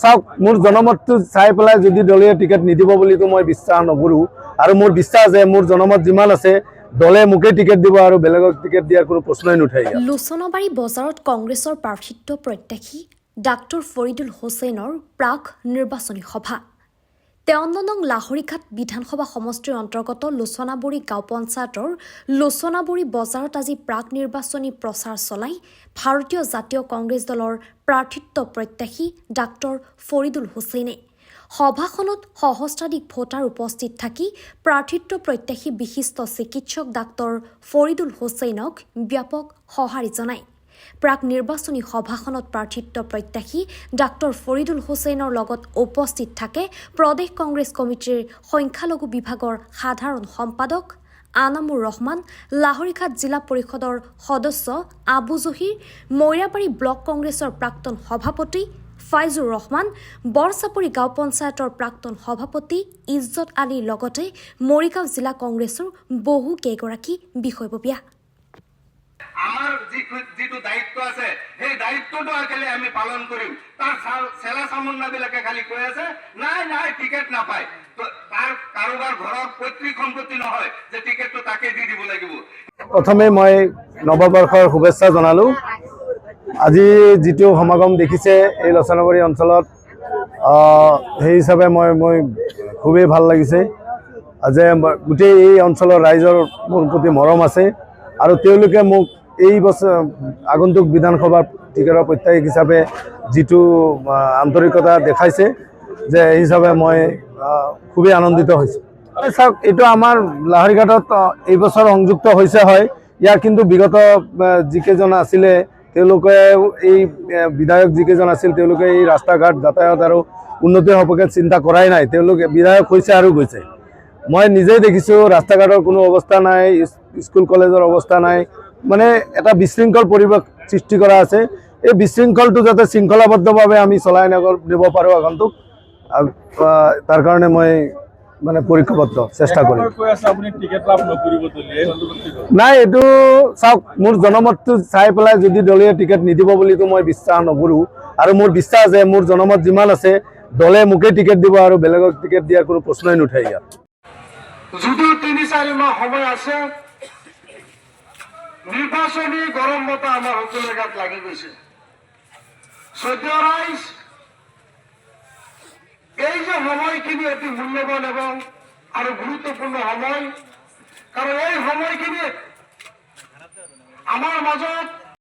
চাওক মোৰ জনমতটো চাই পেলাই যদি দলীয় টিকেট নিদিব বুলিতো মই বিশ্বাস নকৰোঁ আৰু মোৰ বিশ্বাস যে মোৰ জনমত যিমান আছে দলে মোকে টিকেট দিব আৰু বেলেগক টিকেট দিয়াৰ কোনো প্ৰশ্নই নুঠে। লোচনাবাৰী বজাৰত কংগ্ৰেছৰ প্ৰাৰ্থিত্ব প্ৰত্যাশী ডাক্তৰ ফৰিদুল হুছেইনৰ প্ৰাক নিৰ্বাচনী সভা। 53 নং লাহৰীঘাট বিধানসভা সমষ্টিৰ অন্তৰ্গত লোচনাবৰী গাঁও পঞ্চায়তৰ লোচনাবৰী বজাৰত আজি প্ৰাক নিৰ্বাচনী প্ৰচাৰ চলাই ভাৰতীয় জাতীয় কংগ্ৰেছ দলৰ প্ৰাৰ্থিত্ব প্ৰত্যাশী ডাক্তৰ ফৰিদুল হুছেইনে। সভাখনত সহস্ৰাধিক ভোটাৰ উপস্থিত থাকি প্ৰাৰ্থিত্ব প্ৰত্যাশী বিশিষ্ট চিকিৎসক ডাক্তৰ ফৰিদুল হুছেইনক ব্যাপক সঁহাৰি জনায়। প্ৰাক নিৰ্বাচনী সভাখনত প্ৰাৰ্থিত্ব প্ৰত্যাশী ডাক্তৰ ফৰিদুল হুছেইনৰ লগত উপস্থিত থাকে প্ৰদেশ কংগ্ৰেছ কমিটিৰ সংখ্যালঘু বিভাগৰ সাধাৰণ সম্পাদক আনামুৰ ৰহমান, লাহৰীঘাট জিলা পৰিষদৰ সদস্য আবু জহিৰ, মৈৰাবাৰী ব্লক কংগ্ৰেছৰ প্ৰাক্তন সভাপতি ফাইজুৰ ৰহমান, বৰচাপৰি গাঁও পঞ্চায়তৰ প্ৰাক্তন সভাপতি ইজ্জত আলীৰ লগতে মৰিগাঁও জিলা কংগ্ৰেছৰ বহু কেইগৰাকী বিষয়ববীয়া। আমাৰ যেটো দায়িত্ব আছে সেই দায়িত্বটো আকেলে আমি পালন কৰিম। তাৰ চেলা চামুন্নাবিলাকে খালি কৈ আছে নাই নাই টিকেট নাপায়, তো তাৰ কাৰোবাৰ ঘৰত পৈতৃক সম্পত্তি নহয় যে টিকেটটো তাকে দি দিব লাগিব। প্ৰথমে মই নৱবৰ্ষৰ শুভেচ্ছা জনালোঁ। আজি যিটো সমাগম দেখিছে এই লোচনাবাৰী অঞ্চলত, সেই হিচাপে মই খুবেই ভাল লাগিছে যে গোটেই এই অঞ্চলৰ ৰাইজৰ মোৰ প্ৰতি মৰম আছে আৰু তেওঁলোকে মোক এই বছৰ আগন্তুক বিধানসভাৰ টিকেটৰ প্ৰত্যাশী হিচাপে যিটো আন্তৰিকতা দেখাইছে যে এই হিচাপে মই খুবেই আনন্দিত হৈছোঁ। চাওক, এইটো আমাৰ লাহৰীঘাটত এই বছৰ সংযুক্ত হৈছে হয়। ইয়াৰ কিন্তু বিগত যিকেইজন আছিলে তেওঁলোকে এই বিধায়ক যিকেইজন আছিল তেওঁলোকে এই ৰাস্তা ঘাট যাতায়াত আৰু উন্নতিৰ সপক্ষে চিন্তা কৰাই নাই। তেওঁলোকে বিধায়ক হৈছে আৰু গৈছে। মই নিজেই দেখিছোঁ ৰাস্তা ঘাটৰ কোনো অৱস্থা নাই, স্কুল কলেজৰ অৱস্থা নাই, মানে এটা বিশৃংখল পৰিৱেশ সৃষ্টি কৰা আছে। এই বিশৃংখলটো যাতে শৃংখলাবদ্ধভাৱে আমি চলাই নিব পাৰোঁ আগন্তুক, তাৰ কাৰণে মই মানে পৰীক্ষাবদ্ধ চেষ্টা কৰিম। নাই, এইটো চাওক, মোৰ জনমতটো চাই পেলাই যদি দলীয় টিকেট নিদিব বুলিতো মই বিশ্বাস নকৰোঁ আৰু মোৰ বিশ্বাস যে মোৰ জনমত যিমান আছে দলে মোকে টিকেট দিব আৰু বেলেগক টিকেট দিয়াৰ কোনো প্ৰশ্নই নুঠে। ইয়াত যদিও ৩-৪ মাহ সময় আছে, নিৰ্বাচনী গৰম বতাহ আমাৰ সকলোৰে গাত লাগি গৈছে। সদ্য ৰাইজ এই যে সময়খিনি অতি মূল্যৱান এবং আৰু গুৰুত্বপূৰ্ণ সময়, কাৰণ এই সময়খিনিত আমাৰ মাজত